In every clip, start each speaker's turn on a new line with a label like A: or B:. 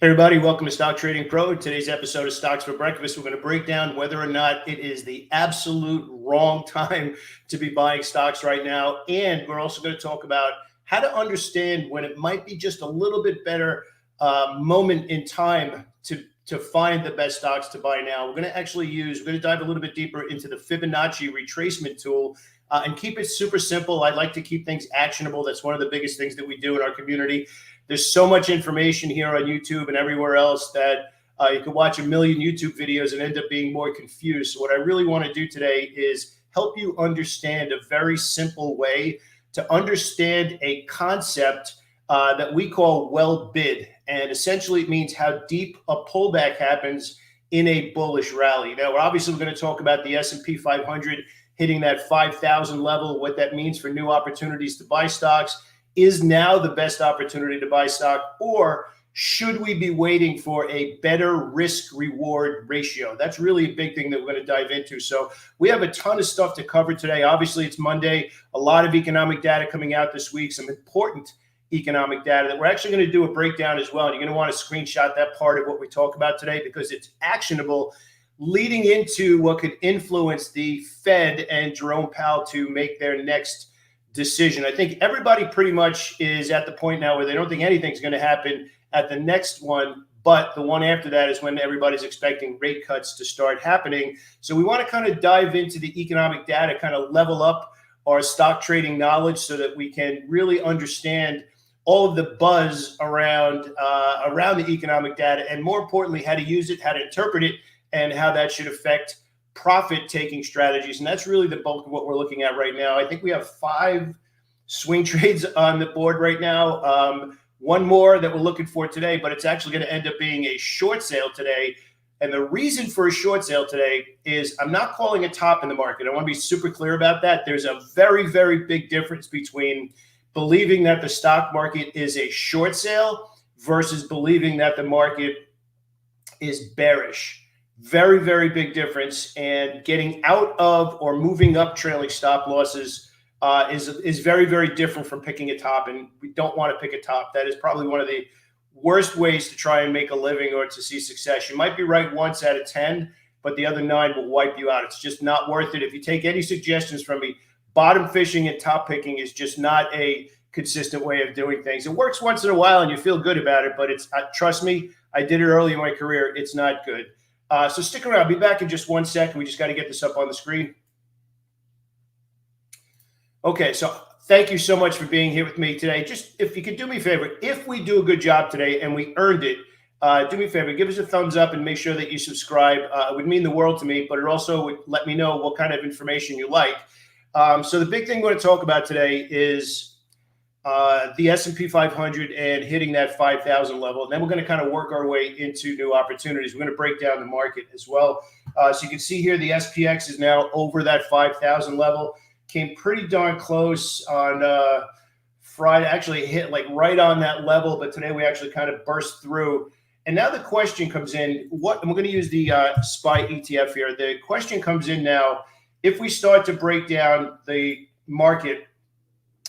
A: Hey everybody, welcome to Stock Trading Pro. Today's episode of Stocks for Breakfast, we're going to break down whether or not it is the absolute wrong time to be buying stocks right now. And we're also going to talk about how to understand when it might be just a little bit better moment in time to find the best stocks to buy now. We're going to dive a little bit deeper into the Fibonacci retracement tool and keep it super simple. I like to keep things actionable. That's one of the biggest things that we do in our community. There's so much information here on YouTube and everywhere else that you could watch a million YouTube videos and end up being more confused. So what I really want to do today is help you understand a very simple way to understand a concept that we call well bid. And essentially it means how deep a pullback happens in a bullish rally. Now, we're going to talk about the S&P 500 hitting that 5,000 level, what that means for new opportunities to buy stocks. Is now the best opportunity to buy stock, or should we be waiting for a better risk reward ratio? That's really a big thing that we're going to dive into. So we have a ton of stuff to cover today. Obviously, it's Monday, a lot of economic data coming out this week, some important economic data that we're actually going to do a breakdown as well. And you're going to want to screenshot that part of what we talk about today because it's actionable, leading into what could influence the Fed and Jerome Powell to make their next decision. I think everybody pretty much is at the point now where they don't think anything's going to happen at the next one, but the one after that is when everybody's expecting rate cuts to start happening. So we want to kind of dive into the economic data, kind of level up our stock trading knowledge so that we can really understand all of the buzz around the economic data, and more importantly, how to use it, how to interpret it, and how that should affect profit-taking strategies. And that's really the bulk of what we're looking at right now. I think we have 5 swing trades on the board right now. One more that we're looking for today, but it's actually going to end up being a short sale today. And the reason for a short sale today is I'm not calling a top in the market. I want to be super clear about that. There's a very, very big difference between believing that the stock market is a short sale versus believing that the market is bearish. Very, very big difference. And getting out of or moving up trailing stop losses is very, very different from picking a top. And we don't want to pick a top. That is probably one of the worst ways to try and make a living or to see success. You might be right once out of 10, but the other 9 will wipe you out. It's just not worth it. If you take any suggestions from me, bottom fishing and top picking is just not a consistent way of doing things. It works once in a while and you feel good about it, but it's trust me, I did it early in my career. It's not good. So stick around. I'll be back in just 1 second. We just got to get this up on the screen. Okay, so thank you so much for being here with me today. Just if you could do me a favor, if we do a good job today and we earned it, do me a favor, give us a thumbs up and make sure that you subscribe. It would mean the world to me, but it also would let me know what kind of information you like. So the big thing we're going to talk about today is the S&P 500 and hitting that 5,000 level. And then we're going to kind of work our way into new opportunities. We're going to break down the market as well. So you can see here the SPX is now over that 5,000 level. Came pretty darn close on Friday. Actually hit like right on that level, but today we actually kind of burst through. And now the question comes in, and we're going to use the SPY ETF here. The question comes in now, if we start to break down the market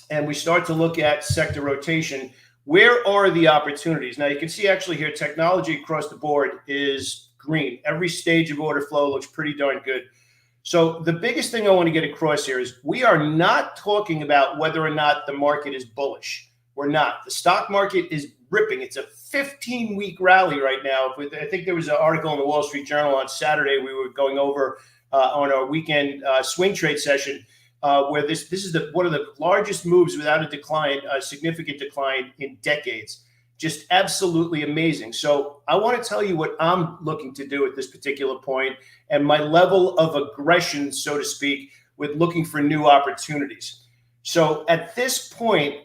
A: and we start to look at sector rotation, where are the opportunities? Now you can see actually here, technology across the board is green. Every stage of order flow looks pretty darn good. So the biggest thing I want to get across here is we are not talking about whether or not the market is bullish. We're not. The stock market is ripping. It's a 15-week rally right now. I think there was an article in the Wall Street Journal on Saturday we were going over on our weekend swing trade session where this is one of the largest moves without a decline, a significant decline in decades. Just absolutely amazing. So I want to tell you what I'm looking to do at this particular point and my level of aggression, so to speak, with looking for new opportunities. So at this point,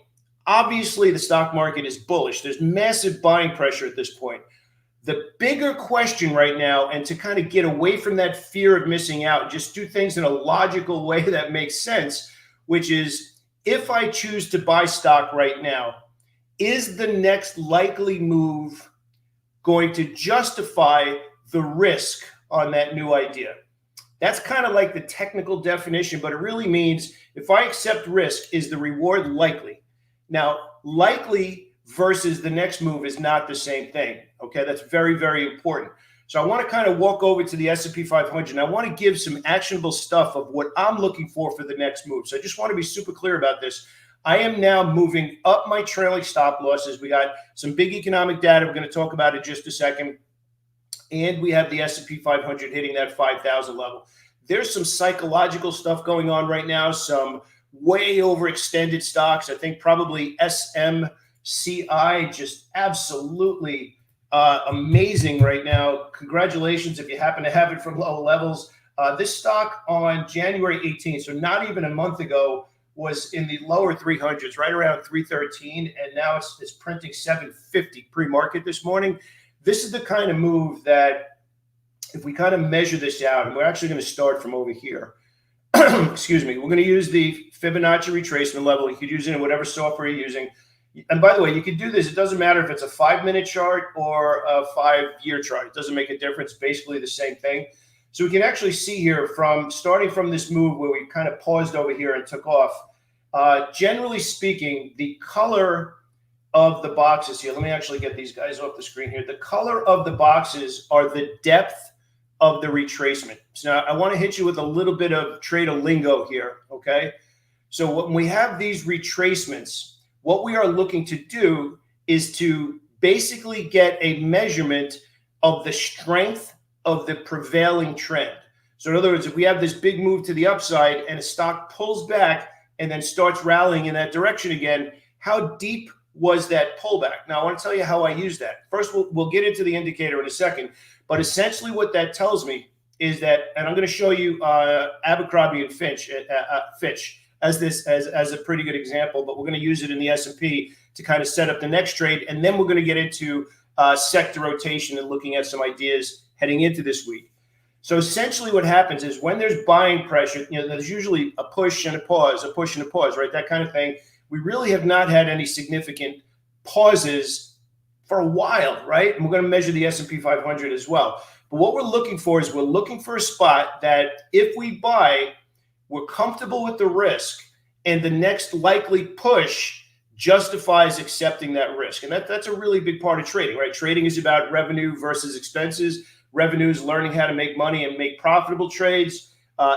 A: obviously the stock market is bullish. There's massive buying pressure at this point. The bigger question right now, and to kind of get away from that fear of missing out, just do things in a logical way that makes sense, which is if I choose to buy stock right now, is the next likely move going to justify the risk on that new idea? That's kind of like the technical definition, but it really means if I accept risk, is the reward likely? Now, likely versus the next move is not the same thing. Okay, that's very, very important. So I want to kind of walk over to the S&P 500, and I want to give some actionable stuff of what I'm looking for the next move. So I just want to be super clear about this. I am now moving up my trailing stop losses. We got some big economic data we're going to talk about in just a second. And we have the S&P 500 hitting that 5,000 level. There's some psychological stuff going on right now, some way overextended stocks. I think probably SMCI just absolutely amazing right now. Congratulations if you happen to have it from low levels. This stock on January 18th, so not even a month ago, was in the lower 300s, right around 313, and now it's printing 750 pre-market this morning. This is the kind of move that if we kind of measure this out, and we're actually going to start from over here. Excuse me. We're going to use the Fibonacci retracement level. You could use it in whatever software you're using. And by the way, you can do this. It doesn't matter if it's a 5-minute chart or a 5-year chart. It doesn't make a difference. Basically the same thing. So we can actually see here from starting from this move where we kind of paused over here and took off. Generally speaking, the color of the boxes here, let me actually get these guys off the screen here. The color of the boxes are the depth of the retracement. So now I want to hit you with a little bit of trader lingo here, okay? So when we have these retracements, what we are looking to do is to basically get a measurement of the strength of the prevailing trend. So in other words, if we have this big move to the upside and a stock pulls back and then starts rallying in that direction again, how deep was that pullback? Now, I want to tell you how I use that. First, we'll get into the indicator in a second, but essentially what that tells me is that, and I'm going to show you Abercrombie and Fitch as a pretty good example, but we're going to use it in the S&P to kind of set up the next trade, and then we're going to get into sector rotation and looking at some ideas heading into this week. So essentially what happens is when there's buying pressure, there's usually a push and a pause, right? That kind of thing. We really have not had any significant pauses for a while, right? And we're going to measure the S&P 500 as well. But what we're looking for is we're looking for a spot that if we buy, we're comfortable with the risk, and the next likely push justifies accepting that risk. And that's a really big part of trading, right? Trading is about revenue versus expenses. Revenue is learning how to make money and make profitable trades.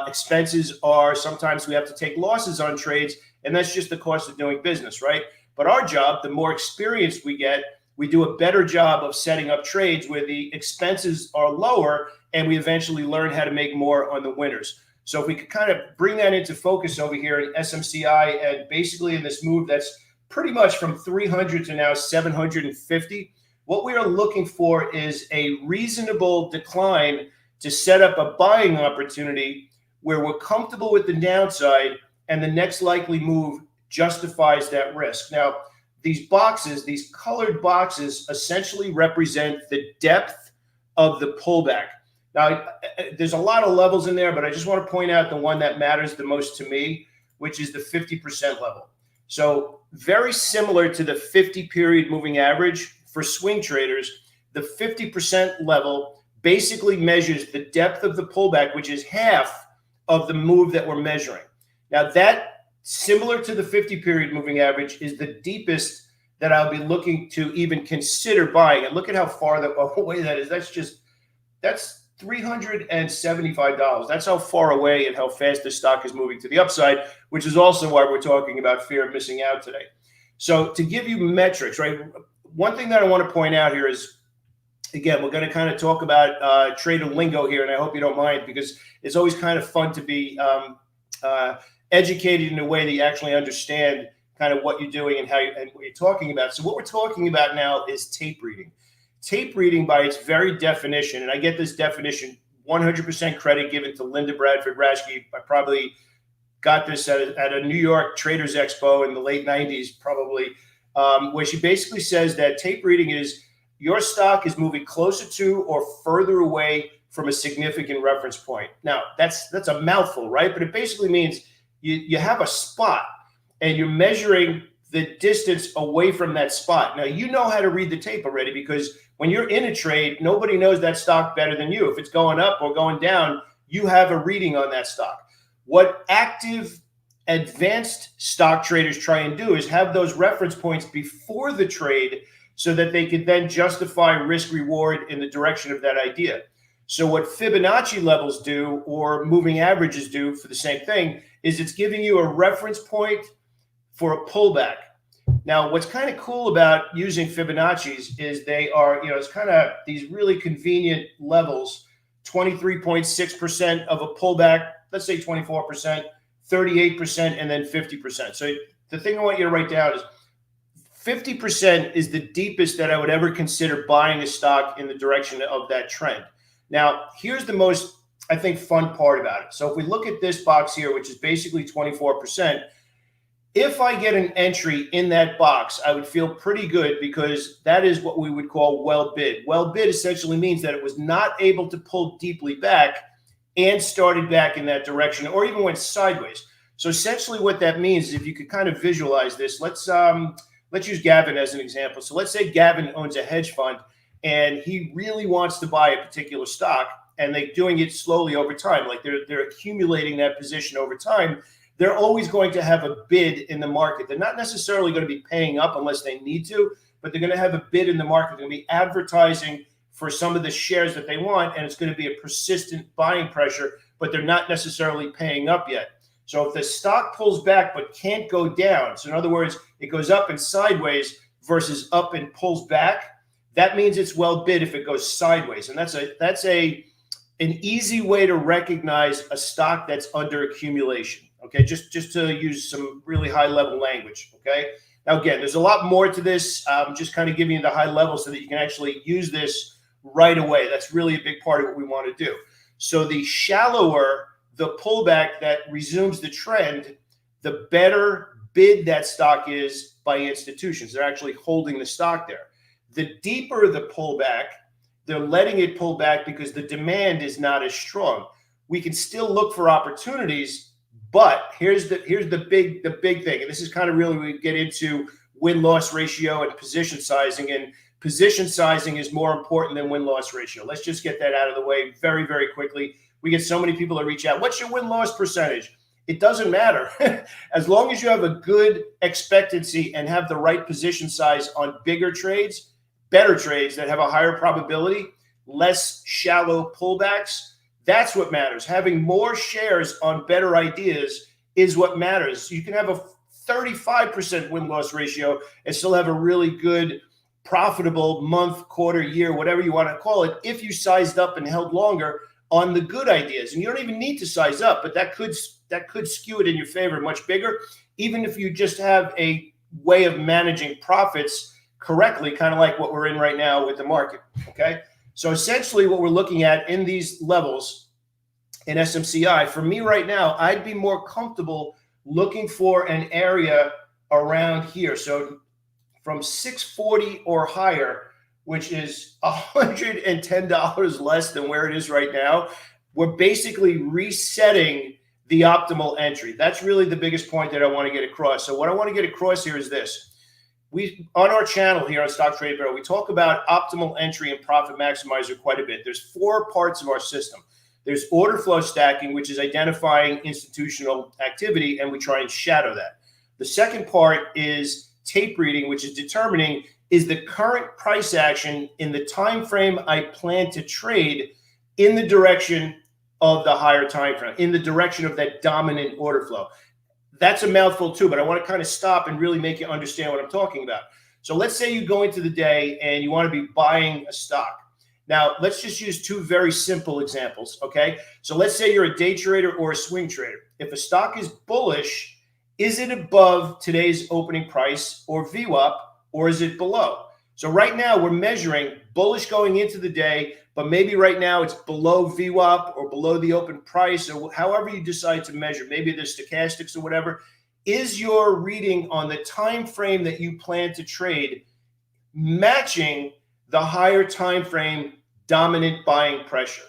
A: Expenses are sometimes we have to take losses on trades, and that's just the cost of doing business, right? But our job, the more experience we get, we do a better job of setting up trades where the expenses are lower, and we eventually learn how to make more on the winners. So if we could kind of bring that into focus over here in SMCI, and basically in this move that's pretty much from 300 to now 750, what we are looking for is a reasonable decline to set up a buying opportunity where we're comfortable with the downside and the next likely move justifies that risk. Now, these boxes, these colored boxes, essentially represent the depth of the pullback. Now, there's a lot of levels in there, but I just want to point out the one that matters the most to me, which is the 50% level. So very similar to the 50-period moving average for swing traders, the 50% level basically measures the depth of the pullback, which is half of the move that we're measuring. Now, that, similar to the 50-period moving average, is the deepest that I'll be looking to even consider buying. And look at how far away that is. That's $375. That's how far away and how fast the stock is moving to the upside, which is also why we're talking about fear of missing out today. So to give you metrics, right? One thing that I want to point out here is, again, we're going to kind of talk about trader lingo here, and I hope you don't mind, because it's always kind of fun to be educated in a way that you actually understand kind of what you're doing and what you're talking about. So what we're talking about now is tape reading. Tape reading, by its very definition, and I get this definition 100% credit given to Linda Bradford Raschke. I probably got this at a New York Traders Expo in the late 90s, probably, where she basically says that tape reading is your stock is moving closer to or further away from a significant reference point. Now, that's a mouthful, right? But it basically means you have a spot and you're measuring the distance away from that spot. Now, you know how to read the tape already, because when you're in a trade, nobody knows that stock better than you. If it's going up or going down, you have a reading on that stock. What active advanced stock traders try and do is have those reference points before the trade so that they could then justify risk reward in the direction of that idea. So what Fibonacci levels do, or moving averages do for the same thing, is it's giving you a reference point for a pullback. Now, what's kind of cool about using Fibonacci's is they are, it's kind of these really convenient levels, 23.6% of a pullback, let's say 24%, 38%, and then 50%. So the thing I want you to write down is 50% is the deepest that I would ever consider buying a stock in the direction of that trend. Now, here's the most, I think, fun part about it. So if we look at this box here, which is basically 24%, if I get an entry in that box, I would feel pretty good because that is what we would call well bid. Well bid essentially means that it was not able to pull deeply back and started back in that direction, or even went sideways. So essentially what that means is, if you could kind of visualize this, let's use Gavin as an example. So let's say Gavin owns a hedge fund and he really wants to buy a particular stock, and they're doing it slowly over time. Like they're accumulating that position over time. They're always going to have a bid in the market. They're not necessarily going to be paying up unless they need to, but they're going to have a bid in the market. They're going to be advertising for some of the shares that they want, and it's going to be a persistent buying pressure, but they're not necessarily paying up yet. So if the stock pulls back but can't go down, so in other words, it goes up and sideways versus up and pulls back, that means it's well bid if it goes sideways. And that's an easy way to recognize a stock that's under accumulation. Okay, just to use some really high level language. Okay, now again, there's a lot more to this. I'm just kind of giving you the high level so that you can actually use this right away. That's really a big part of what we want to do. So the shallower the pullback that resumes the trend, the better bid that stock is by institutions. They're actually holding the stock there. The deeper the pullback, they're letting it pull back because the demand is not as strong. We can still look for opportunities, but here's the big thing, and this is kind of really we get into win-loss ratio and position sizing, and position sizing is more important than win-loss ratio. Let's just get that out of the way very, very quickly. We get so many people that reach out. What's your win-loss percentage? It doesn't matter. As long as you have a good expectancy and have the right position size on bigger trades, better trades that have a higher probability, less shallow pullbacks, that's what matters. Having more shares on better ideas is what matters. You can have a 35% win-loss ratio and still have a really good, profitable month, quarter, year, whatever you want to call it, if you sized up and held longer on the good ideas. And you don't even need to size up, but that could skew it in your favor much bigger, even if you just have a way of managing profits correctly, kind of like what we're in right now with the market. Okay, so essentially what we're looking at in these levels in SMCI, for me right now, I'd be more comfortable looking for an area around here. So from 640 or higher, which is $110 less than where it is right now, we're basically resetting the optimal entry. That's really the biggest point that I want to get across. So what I want to get across here is this. We, on our channel here on Stock Trade Bureau, we talk about optimal entry and profit maximizer quite a bit. There's 4 parts of our system. There's order flow stacking, which is identifying institutional activity, and we try and shadow that. The second part is tape reading, which is determining, is the current price action in the time frame I plan to trade in the direction of the higher time frame, in the direction of that dominant order flow. That's a mouthful too, but I want to kind of stop and really make you understand what I'm talking about. So let's say you go into the day and you want to be buying a stock. Now, let's just use 2 very simple examples, okay? So let's say you're a day trader or a swing trader. If a stock is bullish, is it above today's opening price or VWAP, or is it below? So right now we're measuring bullish going into the day, but maybe right now it's below VWAP or below the open price, or however you decide to measure. Maybe there's stochastics or whatever. Is your reading on the time frame that you plan to trade matching the higher time frame dominant buying pressure?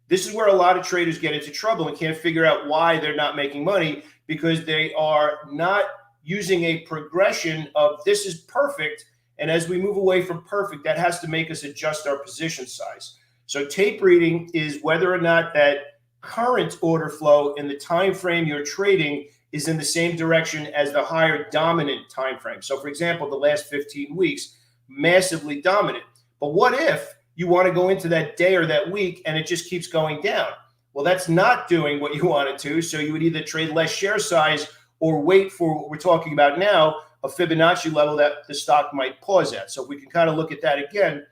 A: This is where a lot of traders get into trouble and can't figure out why they're not making money, because they are not using a progression of this is perfect, and as we move away from perfect, that has to make us adjust our position size. So tape reading is whether or not that current order flow in the time frame you're trading is in the same direction as the higher dominant time frame. So for example, the last 15 weeks, massively dominant. But what if you want to go into that day or that week and it just keeps going down? Well, that's not doing what you wanted to. So you would either trade less share size or wait for what we're talking about now, a Fibonacci level that the stock might pause at. So if we can kind of look at that again,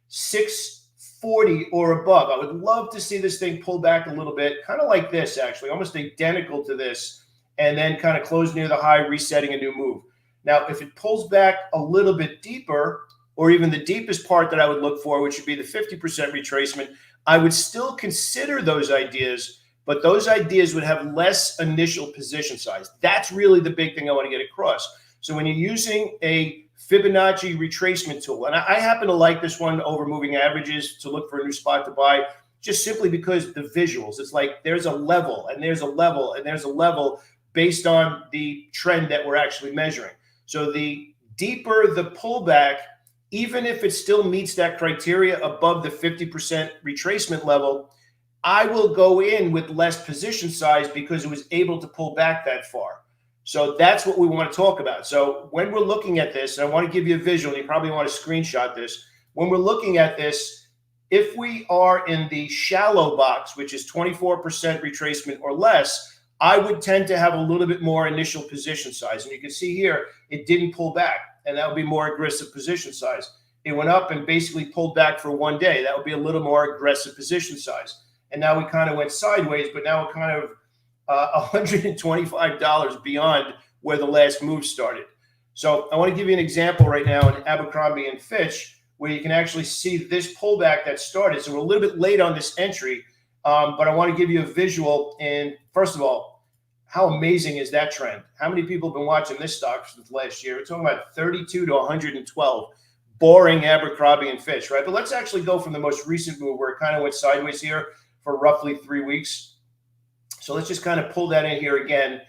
A: 640 or above. I would love to see this thing pull back a little bit, kind of like this, actually, almost identical to this, and then kind of close near the high, resetting a new move. Now, if it pulls back a little bit deeper, or even the deepest part that I would look for, which would be the 50% retracement, I would still consider those ideas, but those ideas would have less initial position size. That's really the big thing I want to get across. So when you're using a Fibonacci retracement tool, and I happen to like this one over moving averages to look for a new spot to buy, just simply because the visuals, it's like there's a level and there's a level and there's a level based on the trend that we're actually measuring. So the deeper the pullback, even if it still meets that criteria above the 50% retracement level, I will go in with less position size because it was able to pull back that far. So that's what we want to talk about. So when we're looking at this, and I want to give you a visual, you probably want to screenshot this. When we're looking at this, if we are in the shallow box, which is 24% retracement or less, I would tend to have a little bit more initial position size. And you can see here, it didn't pull back, and that would be more aggressive position size. It went up and basically pulled back for one day. That would be a little more aggressive position size. And now we kind of went sideways, but now we're kind of $125 beyond where the last move started. So I want to give you an example right now in Abercrombie and Fitch, where you can actually see this pullback that started. So we're a little bit late on this entry, but I want to give you a visual. And first of all, how amazing is that trend? How many people have been watching this stock since last year? We're talking about 32 to 112. Boring Abercrombie and Fitch, right? But let's actually go from the most recent move where it kind of went sideways here for roughly 3 weeks. So let's just kind of pull that in here again.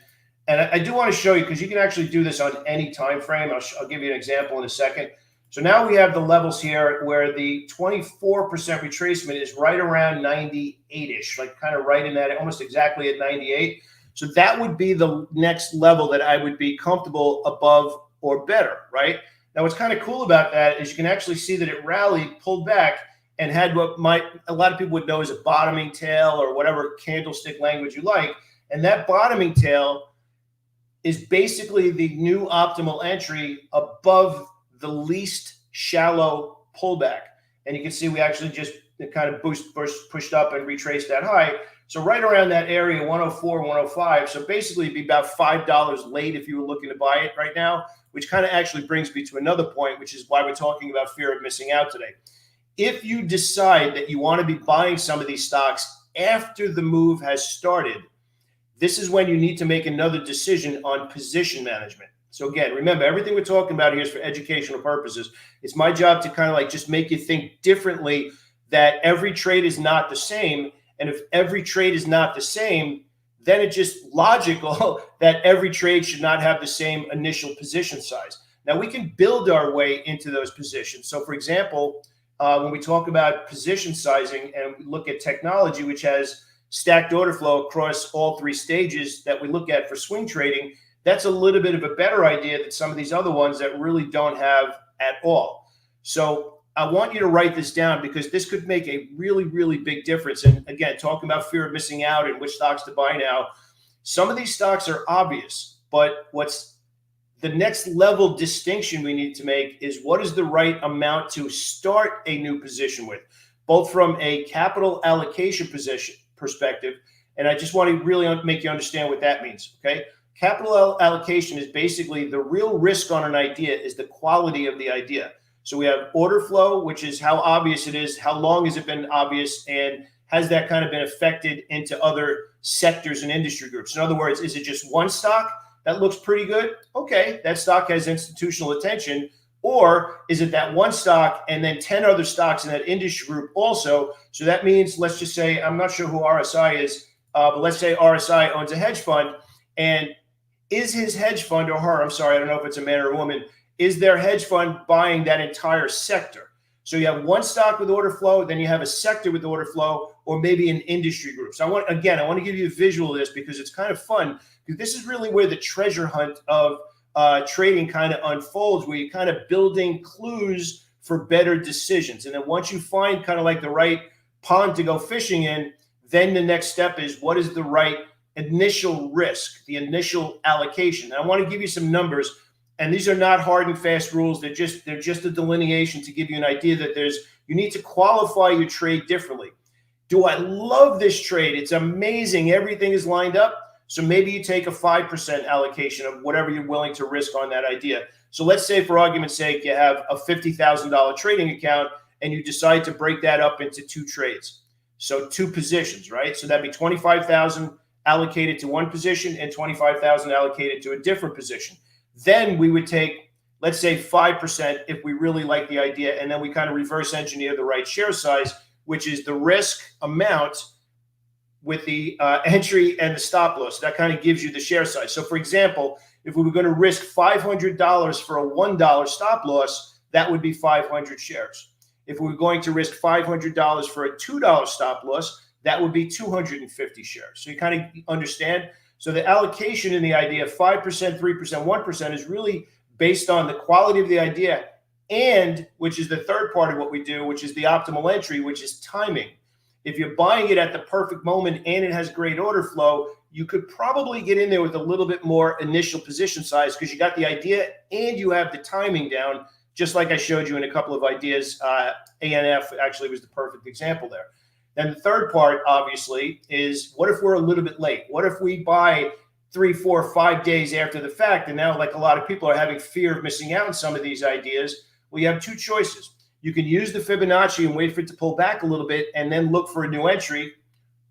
A: And I do want to show you, because you can actually do this on any time frame. I'll give you an example in a second. So now we have the levels here where the 24% retracement is right around 98-ish, like kind of right in that, almost exactly at 98. So that would be the next level that I would be comfortable above or better, right? Now, what's kind of cool about that is you can actually see that it rallied, pulled back, and had what a lot of people would know as a bottoming tail, or whatever candlestick language you like. And that bottoming tail is basically the new optimal entry above the least shallow pullback. And you can see we actually just kind of pushed up and retraced that high. So right around that area, 104, 105. So basically it'd be about $5 late if you were looking to buy it right now, which kind of actually brings me to another point, which is why we're talking about fear of missing out today. If you decide that you want to be buying some of these stocks after the move has started, this is when you need to make another decision on position management. So again, remember, everything we're talking about here is for educational purposes. It's my job to kind of like just make you think differently, that every trade is not the same. And if every trade is not the same, then it's just logical that every trade should not have the same initial position size. Now, we can build our way into those positions. So for example, when we talk about position sizing and we look at technology, which has stacked order flow across all three stages that we look at for swing trading, that's a little bit of a better idea than some of these other ones that really don't have at all. So I want you to write this down, because this could make a really, really big difference. And again, talking about fear of missing out and which stocks to buy now, some of these stocks are obvious, but what's the next level distinction we need to make is what is the right amount to start a new position with, both from a capital allocation position perspective. And I just want to really make you understand what that means. Okay. Capital allocation is basically the real risk on an idea is the quality of the idea. So we have order flow, which is how obvious it is, how long has it been obvious, and has that kind of been affected into other sectors and industry groups? In other words, is it just one stock that looks pretty good? Okay, that stock has institutional attention. Or is it that one stock and then 10 other stocks in that industry group also? So that means, let's just say, I'm not sure who RSI is, but let's say RSI owns a hedge fund, and is his hedge fund, or her, I'm sorry, I don't know if it's a man or a woman, is their hedge fund buying that entire sector? So you have one stock with order flow, then you have a sector with order flow, or maybe an industry group. So I want to give you a visual of this, because it's kind of fun, This is really where the treasure hunt of trading kind of unfolds, where you're kind of building clues for better decisions. And then once you find kind of like the right pond to go fishing in, then the next step is, what is the right initial risk, the initial allocation? And I want to give you some numbers, and these are not hard and fast rules. They're just a delineation to give you an idea that you need to qualify your trade differently. Do I love this trade? It's amazing. Everything is lined up. So maybe you take a 5% allocation of whatever you're willing to risk on that idea. So let's say, for argument's sake, you have a $50,000 trading account and you decide to break that up into 2 trades. So 2 positions, right? So that'd be 25,000 allocated to one position and 25,000 allocated to a different position. Then we would take, let's say, 5% if we really like the idea, and then we kind of reverse engineer the right share size, which is the risk amount with the entry and the stop loss. That kind of gives you the share size. So for example, if we were going to risk $500 for a $1 stop loss, that would be 500 shares. If we were going to risk $500 for a $2 stop loss, that would be 250 shares. So you kind of understand. So the allocation in the idea of 5%, 3%, 1% is really based on the quality of the idea, and which is the third part of what we do, which is the optimal entry, which is timing. If you're buying it at the perfect moment and it has great order flow, you could probably get in there with a little bit more initial position size because you got the idea and you have the timing down, just like I showed you in a couple of ideas. ANF actually was the perfect example there. Then the third part, obviously, is what if we're a little bit late? What if we buy 3, 4, 5 days after the fact? And now, like a lot of people are having fear of missing out on some of these ideas. Well, you have 2 choices. You can use the Fibonacci and wait for it to pull back a little bit and then look for a new entry.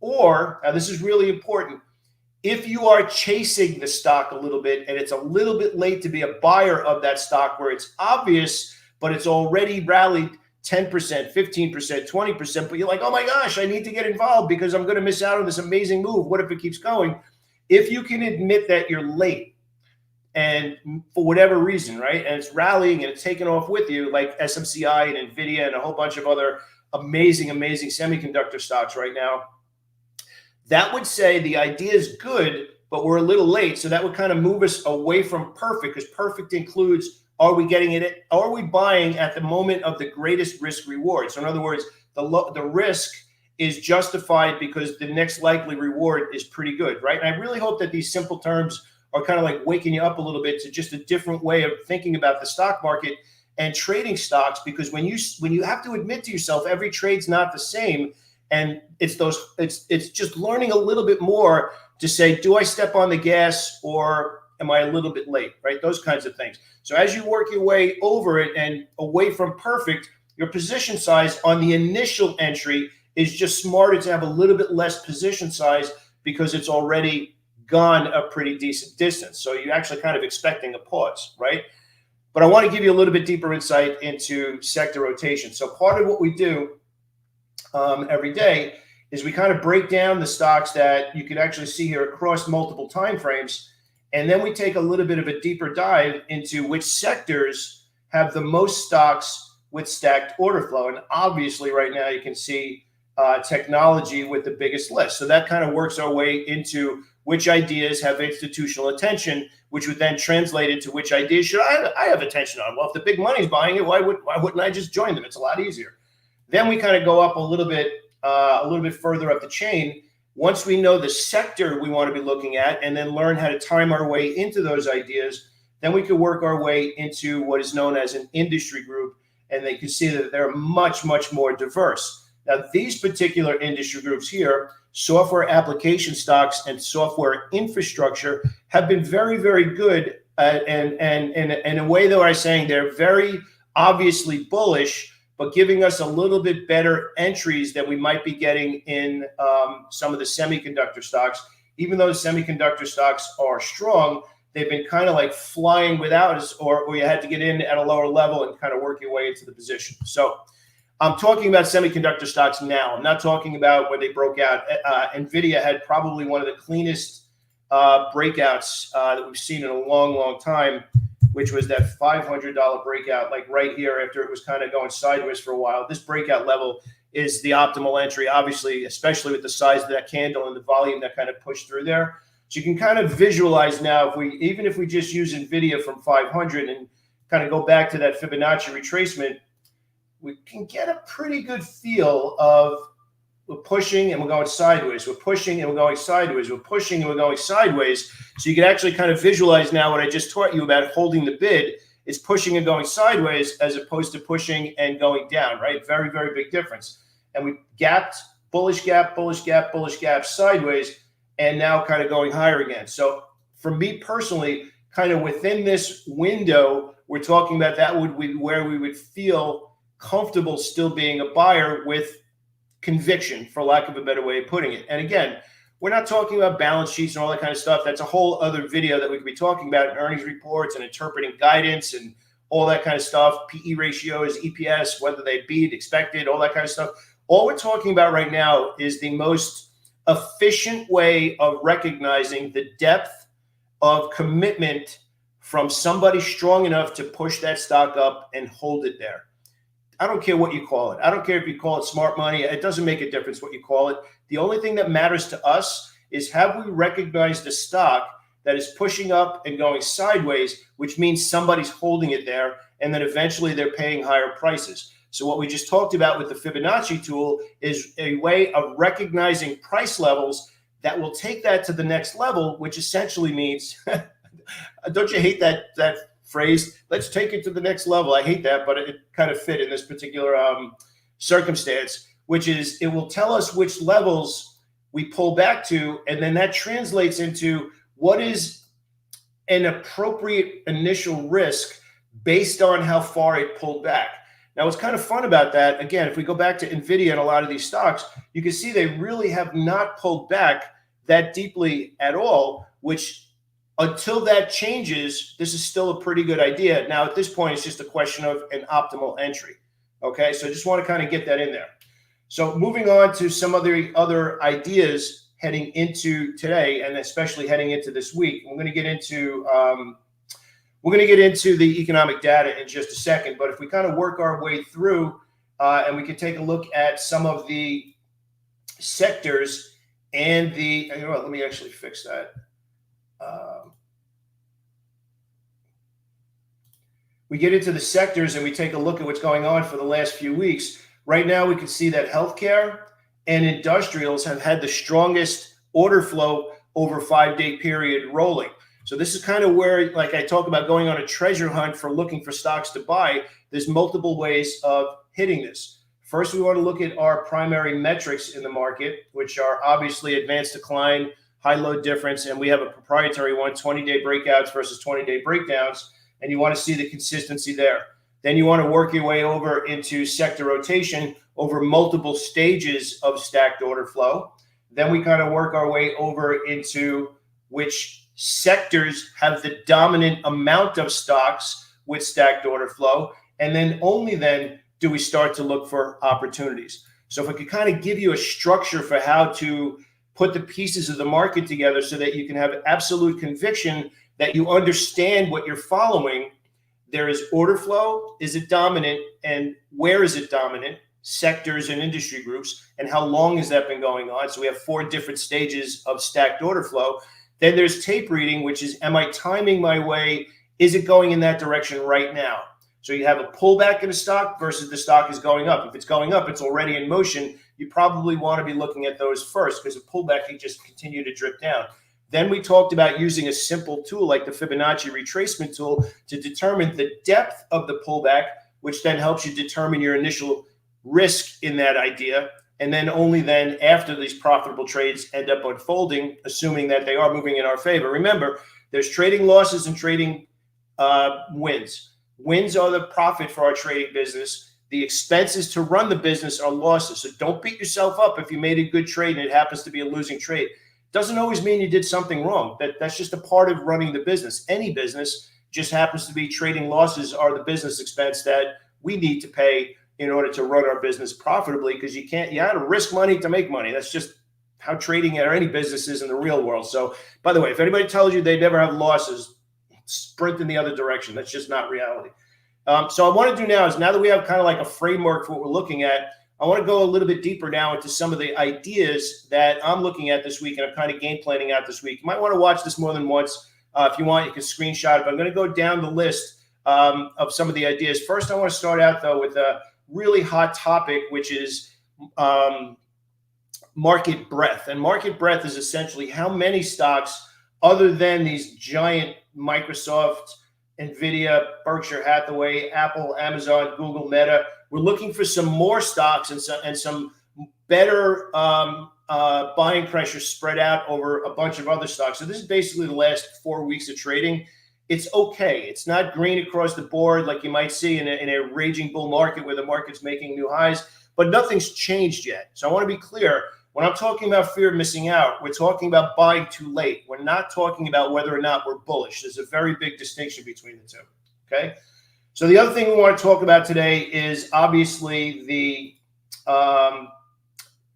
A: Or, now this is really important, if you are chasing the stock a little bit and it's a little bit late to be a buyer of that stock where it's obvious, but it's already rallied 10%, 15%, 20%, but you're like, oh my gosh, I need to get involved because I'm going to miss out on this amazing move. What if it keeps going? If you can admit that you're late, and for whatever reason, right, and it's rallying and it's taking off with you, like SMCI and NVIDIA and a whole bunch of other amazing semiconductor stocks right now, that would say the idea is good, but we're a little late. So that would kind of move us away from perfect, because perfect includes, are we getting it? Are we buying at the moment of the greatest risk reward? So in other words, the risk is justified because the next likely reward is pretty good, right? And I really hope that these simple terms are kind of like waking you up a little bit to just a different way of thinking about the stock market and trading stocks, because when you have to admit to yourself every trade's not the same, and it's just learning a little bit more to say, do I step on the gas or am I a little bit late, right? Those kinds of things. So as you work your way over it and away from perfect, your position size on the initial entry is just smarter to have a little bit less position size because it's already gone a pretty decent distance. So you're actually kind of expecting a pause, right? But I want to give you a little bit deeper insight into sector rotation. So part of what we do every day is we kind of break down the stocks that you can actually see here across multiple time frames. And then we take a little bit of a deeper dive into which sectors have the most stocks with stacked order flow. And obviously right now you can see technology with the biggest list. So that kind of works our way into which ideas have institutional attention, which would then translate into which ideas should I have attention on. Well, if the big money's buying it, why wouldn't I just join them? It's a lot easier. Then we kind of go up a little bit further up the chain. Once we know the sector we want to be looking at and then learn how to time our way into those ideas, then we could work our way into what is known as an industry group, and they can see that they're much, much more diverse. Now, these particular industry groups here, software application stocks and software infrastructure, have been very, very good. And in a way, though, I'm saying they're very obviously bullish, but giving us a little bit better entries than we might be getting in some of the semiconductor stocks. Even though the semiconductor stocks are strong, they've been kind of like flying without us, or you had to get in at a lower level and kind of work your way into the position. So I'm talking about semiconductor stocks now. I'm not talking about when they broke out. NVIDIA had probably one of the cleanest breakouts that we've seen in a long, long time, which was that $500 breakout, like right here after it was kind of going sideways for a while. This breakout level is the optimal entry, obviously, especially with the size of that candle and the volume that kind of pushed through there. So you can kind of visualize now, even if we just use NVIDIA from 500 and kind of go back to that Fibonacci retracement, we can get a pretty good feel of we're pushing and we're going sideways. We're pushing and we're going sideways. We're pushing and we're going sideways. So you can actually kind of visualize now what I just taught you about holding the bid is pushing and going sideways as opposed to pushing and going down, right? Very, very big difference. And we gapped, bullish gap, bullish gap, bullish gap, sideways, and now kind of going higher again. So for me personally, kind of within this window, we're talking about that would be where we would feel comfortable still being a buyer with conviction, for lack of a better way of putting it. And again, we're not talking about balance sheets and all that kind of stuff. That's a whole other video that we could be talking about, earnings reports and interpreting guidance and all that kind of stuff, PE ratios, EPS, whether they beat, expected, all that kind of stuff. All we're talking about right now is the most efficient way of recognizing the depth of commitment from somebody strong enough to push that stock up and hold it there. I don't care what you call it. I don't care if you call it smart money. It doesn't make a difference what you call it. The only thing that matters to us is have we recognized a stock that is pushing up and going sideways, which means somebody's holding it there, and then eventually they're paying higher prices. So what we just talked about with the Fibonacci tool is a way of recognizing price levels that will take that to the next level, which essentially means, don't you hate that phrase, let's take it to the next level? I hate that, but it kind of fit in this particular circumstance, which is it will tell us which levels we pull back to, and then that translates into what is an appropriate initial risk based on how far it pulled back. Now, what's kind of fun about that, again, if we go back to NVIDIA and a lot of these stocks, you can see they really have not pulled back that deeply at all, which until that changes, this is still a pretty good idea. Now, at this point, it's just a question of an optimal entry. Okay, so I just want to kind of get that in there. So moving on to some other ideas heading into today, and especially heading into this week, we're going to get into the economic data in just a second. But if we kind of work our way through, and we can take a look at some of the sectors and the. You know what, let me actually fix that. We get into the sectors and we take a look at what's going on for the last few weeks. Right now, we can see that healthcare and industrials have had the strongest order flow over 5-day period rolling. So this is kind of where, like I talk about going on a treasure hunt for looking for stocks to buy. There's multiple ways of hitting this. First, we want to look at our primary metrics in the market, which are obviously advanced decline, high low difference, and we have a proprietary one, 20-day breakouts versus 20-day breakdowns, and you want to see the consistency there. Then you want to work your way over into sector rotation over multiple stages of stacked order flow. Then we kind of work our way over into which sectors have the dominant amount of stocks with stacked order flow, and then only then do we start to look for opportunities. So if I could kind of give you a structure for how to put the pieces of the market together so that you can have absolute conviction that you understand what you're following. There is order flow. Is it dominant? And where is it dominant? Sectors and industry groups. And how long has that been going on? So we have 4 different stages of stacked order flow. Then there's tape reading, which is, am I timing my way? Is it going in that direction right now? So you have a pullback in a stock versus the stock is going up. If it's going up, it's already in motion. You probably want to be looking at those first, because a pullback can just continue to drip down. Then we talked about using a simple tool like the Fibonacci retracement tool to determine the depth of the pullback, which then helps you determine your initial risk in that idea. And then only then after these profitable trades end up unfolding, assuming that they are moving in our favor. Remember, there's trading losses and trading wins. Wins are the profit for our trading business. The expenses to run the business are losses. So don't beat yourself up if you made a good trade and it happens to be a losing trade. Doesn't always mean you did something wrong. That's just a part of running the business. Any business just happens to be trading losses are the business expense that we need to pay in order to run our business profitably, because you got to risk money to make money. That's just how trading or any business is in the real world. So, by the way, if anybody tells you they never have losses, sprint in the other direction. That's just not reality. So I want to do now is, now that we have kind of like a framework for what we're looking at, I want to go a little bit deeper now into some of the ideas that I'm looking at this week and I'm kind of game planning out this week. You might want to watch this more than once. If you want, you can screenshot it. But I'm going to go down the list of some of the ideas. First, I want to start out, though, with a really hot topic, which is market breadth. And market breadth is essentially how many stocks, other than these giant Microsoft, NVIDIA, Berkshire Hathaway, Apple, Amazon, Google, Meta. We're looking for some more stocks and some better buying pressure spread out over a bunch of other stocks. So this is basically the last 4 weeks of trading. It's okay. It's not green across the board like you might see in a raging bull market where the market's making new highs, but nothing's changed yet. So I want to be clear. When I'm talking about fear of missing out, we're talking about buying too late. We're not talking about whether or not we're bullish. There's a very big distinction between the two, okay? So the other thing we want to talk about today is obviously the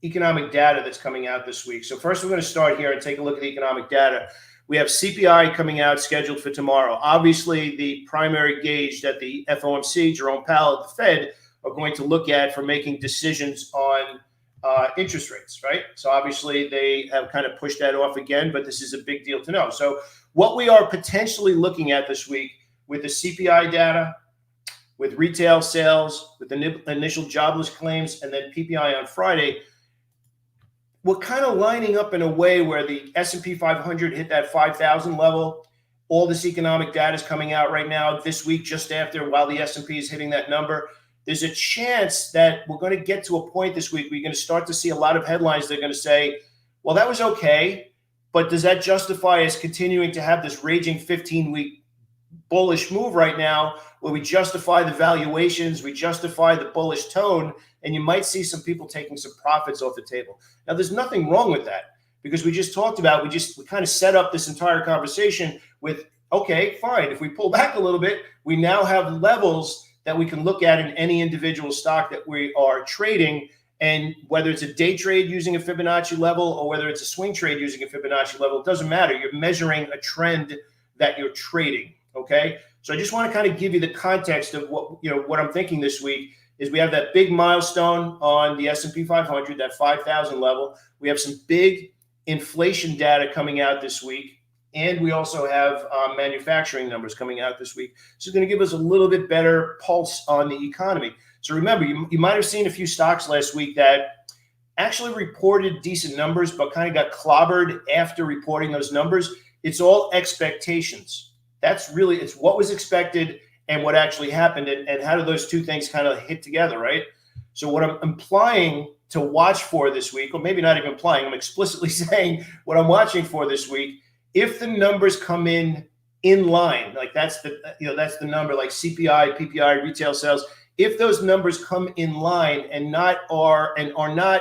A: economic data that's coming out this week. So first we're going to start here and take a look at the economic data. We have CPI coming out scheduled for tomorrow. Obviously, the primary gauge that the FOMC, Jerome Powell at the Fed, are going to look at for making decisions on interest rates, right? So obviously they have kind of pushed that off again, but this is a big deal to know. So what we are potentially looking at this week with the CPI data, with retail sales, with the initial jobless claims, and then PPI on Friday, we're kind of lining up in a way where the S&P 500 hit that 5,000 level. All this economic data is coming out right now this week, just after, while the S&P is hitting that number. There's a chance that we're going to get to a point this week where you're going to start to see a lot of headlines that are going to say, well, that was okay, but does that justify us continuing to have this raging 15-week bullish move right now where we justify the valuations, we justify the bullish tone, and you might see some people taking some profits off the table. Now, there's nothing wrong with that because we just talked about, we kind of set up this entire conversation with, okay, fine. If we pull back a little bit, we now have levels that we can look at in any individual stock that we are trading. And whether it's a day trade using a Fibonacci level or whether it's a swing trade using a Fibonacci level, it doesn't matter. You're measuring a trend that you're trading. Okay. So I just want to kind of give you the context of what I'm thinking this week is we have that big milestone on the S&P 500, that 5,000 level. We have some big inflation data coming out this week. And we also have manufacturing numbers coming out this week. So it's going to give us a little bit better pulse on the economy. So remember, you might have seen a few stocks last week that actually reported decent numbers, but kind of got clobbered after reporting those numbers. It's all expectations. It's what was expected and what actually happened. And how do those two things kind of hit together, right? So what I'm implying to watch for this week, or maybe not even implying, I'm explicitly saying what I'm watching for this week. If the numbers come in line, like that's the number, like CPI, PPI, retail sales, if those numbers come in line and are not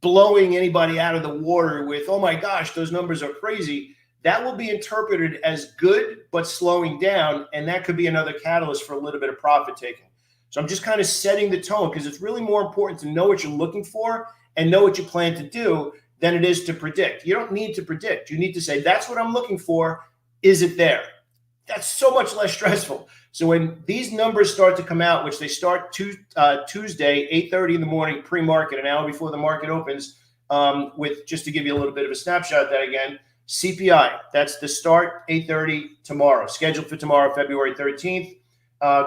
A: blowing anybody out of the water with, oh my gosh, those numbers are crazy, that will be interpreted as good but slowing down, and that could be another catalyst for a little bit of profit taking. So I'm just kind of setting the tone because it's really more important to know what you're looking for and know what you plan to do than it is to predict. You don't need to predict. You need to say, that's what I'm looking for. Is it there? That's so much less stressful. So when these numbers start to come out, which they start Tuesday, 8:30 in the morning, pre-market, an hour before the market opens, with, just to give you a little bit of a snapshot of that again, CPI, that's the start, 8:30 tomorrow, scheduled for tomorrow, February 13th.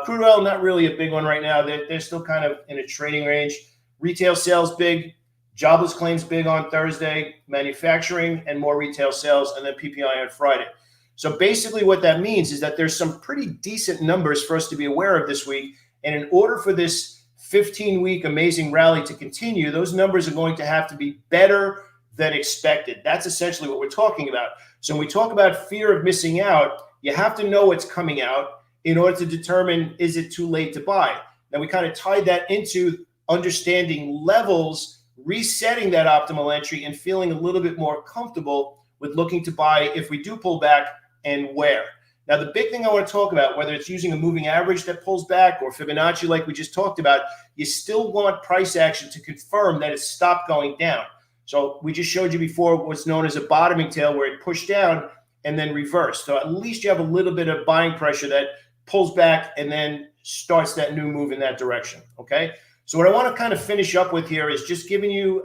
A: Crude oil, not really a big one right now. They're still kind of in a trading range. Retail sales, big. Jobless claims big on Thursday, manufacturing and more retail sales, and then PPI on Friday. So basically what that means is that there's some pretty decent numbers for us to be aware of this week. And in order for this 15-week amazing rally to continue, those numbers are going to have to be better than expected. That's essentially what we're talking about. So when we talk about fear of missing out, you have to know what's coming out in order to determine, is it too late to buy? Now we kind of tied that into understanding levels, resetting that optimal entry, and feeling a little bit more comfortable with looking to buy if we do pull back and where. Now, the big thing I want to talk about, whether it's using a moving average that pulls back or Fibonacci like we just talked about, you still want price action to confirm that it's stopped going down. So we just showed you before what's known as a bottoming tail where it pushed down and then reversed. So at least you have a little bit of buying pressure that pulls back and then starts that new move in that direction, okay? So what I want to kind of finish up with here is just giving you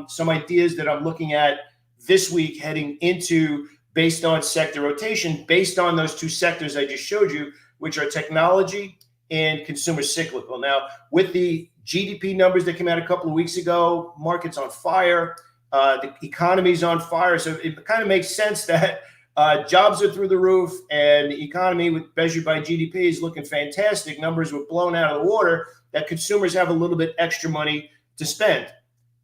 A: some ideas that I'm looking at this week heading into, based on sector rotation, based on those two sectors I just showed you, which are technology and consumer cyclical. Now, with the GDP numbers that came out a couple of weeks ago, market's on fire, the economy's on fire. So it kind of makes sense that jobs are through the roof and the economy measured by GDP is looking fantastic. Numbers were blown out of the water, that consumers have a little bit extra money to spend.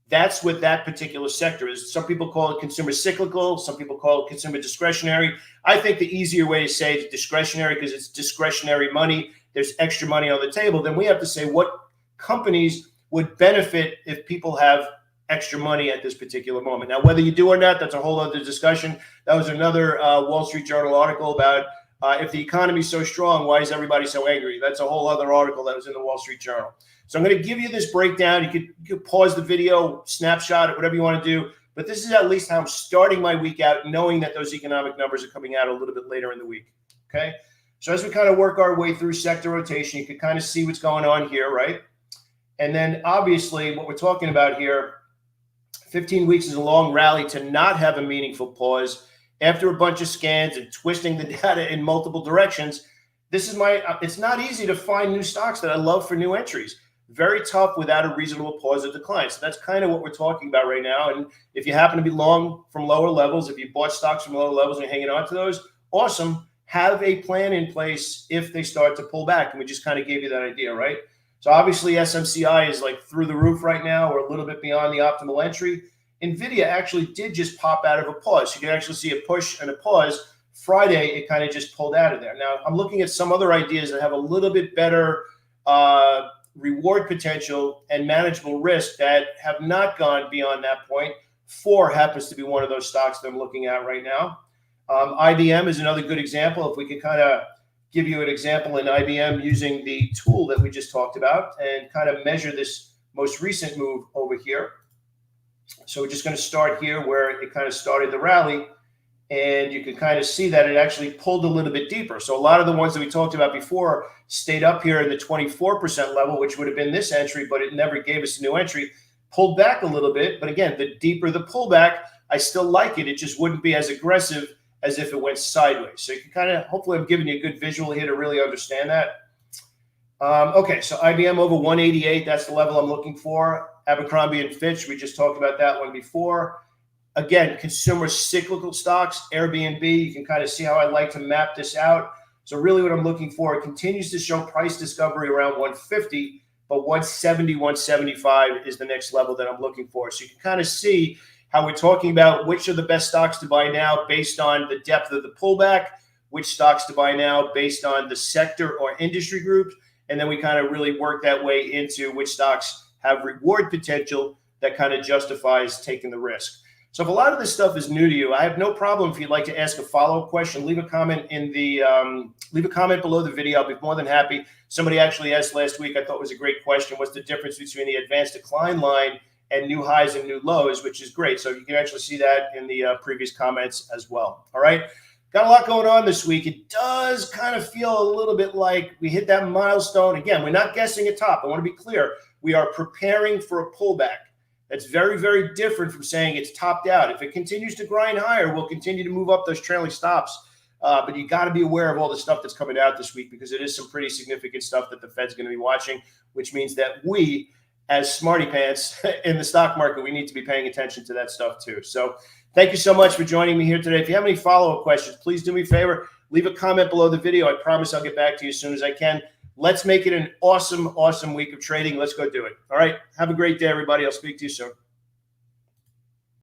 A: That's what that particular sector is. Some people call it consumer cyclical. Some people call it consumer discretionary. I think the easier way to say it's discretionary because it's discretionary money. There's extra money on the table. Then we have to say what companies would benefit if people have extra money at this particular moment. Now, whether you do or not, that's a whole other discussion. That was another Wall Street Journal article about if the economy is so strong, why is everybody so angry? That's a whole other article that was in the Wall Street Journal. So I'm going to give you this breakdown. You could pause the video, snapshot it, whatever you want to do. But this is at least how I'm starting my week out, knowing that those economic numbers are coming out a little bit later in the week. Okay. So as we kind of work our way through sector rotation, you can kind of see what's going on here, right? And then obviously what we're talking about here, 15 weeks is a long rally to not have a meaningful pause after a bunch of scans and twisting the data in multiple directions. This is it's not easy to find new stocks that I love for new entries. Very tough without a reasonable pause of decline. So that's kind of what we're talking about right now. And if you happen to be long from lower levels, if you bought stocks from lower levels and you're hanging on to those, awesome. Have a plan in place if they start to pull back. And we just kind of gave you that idea, right? So obviously SMCI is like through the roof right now, or a little bit beyond the optimal entry. NVIDIA actually did just pop out of a pause. You can actually see a push and a pause. Friday, it kind of just pulled out of there. Now, I'm looking at some other ideas that have a little bit better reward potential and manageable risk that have not gone beyond that point. 4 happens to be one of those stocks that I'm looking at right now. IBM is another good example. If we could kind of give you an example in IBM using the tool that we just talked about and kind of measure this most recent move over here. So we're just going to start here where it kind of started the rally. And you can kind of see that it actually pulled a little bit deeper. So a lot of the ones that we talked about before stayed up here in the 24% level, which would have been this entry, but it never gave us a new entry, pulled back a little bit. But again, the deeper the pullback, I still like it. It just wouldn't be as aggressive as if it went sideways. So you can kind of, hopefully I'm giving you a good visual here to really understand that. Okay, so IBM over 188, that's the level I'm looking for. Abercrombie and Fitch, we just talked about that one before. Again, consumer cyclical stocks, Airbnb, you can kind of see how I like to map this out. So really what I'm looking for, it continues to show price discovery around 150, but 170, 175 is the next level that I'm looking for. So you can kind of see how we're talking about which are the best stocks to buy now based on the depth of the pullback, which stocks to buy now based on the sector or industry group. And then we kind of really work that way into which stocks have reward potential that kind of justifies taking the risk. So if a lot of this stuff is new to you, I have no problem if you'd like to ask a follow-up question. Leave a comment in the leave a comment below the video. I'll be more than happy. Somebody actually asked last week, I thought was a great question. What's the difference between the advanced decline line and new highs and new lows, which is great. So you can actually see that in the previous comments as well. All right. Got a lot going on this week. It does kind of feel a little bit like we hit that milestone. Again, we're not guessing a top. I want to be clear. We are preparing for a pullback. That's very, very different from saying it's topped out. If it continues to grind higher, we'll continue to move up those trailing stops. But you got to be aware of all the stuff that's coming out this week because it is some pretty significant stuff that the Fed's going to be watching, which means that we, as smarty pants in the stock market, we need to be paying attention to that stuff too. So thank you so much for joining me here today. If you have any follow-up questions, please do me a favor. Leave a comment below the video. I promise I'll get back to you as soon as I can. Let's make it an awesome, awesome week of trading. Let's go do it. All right. Have a great day, everybody. I'll speak to you soon.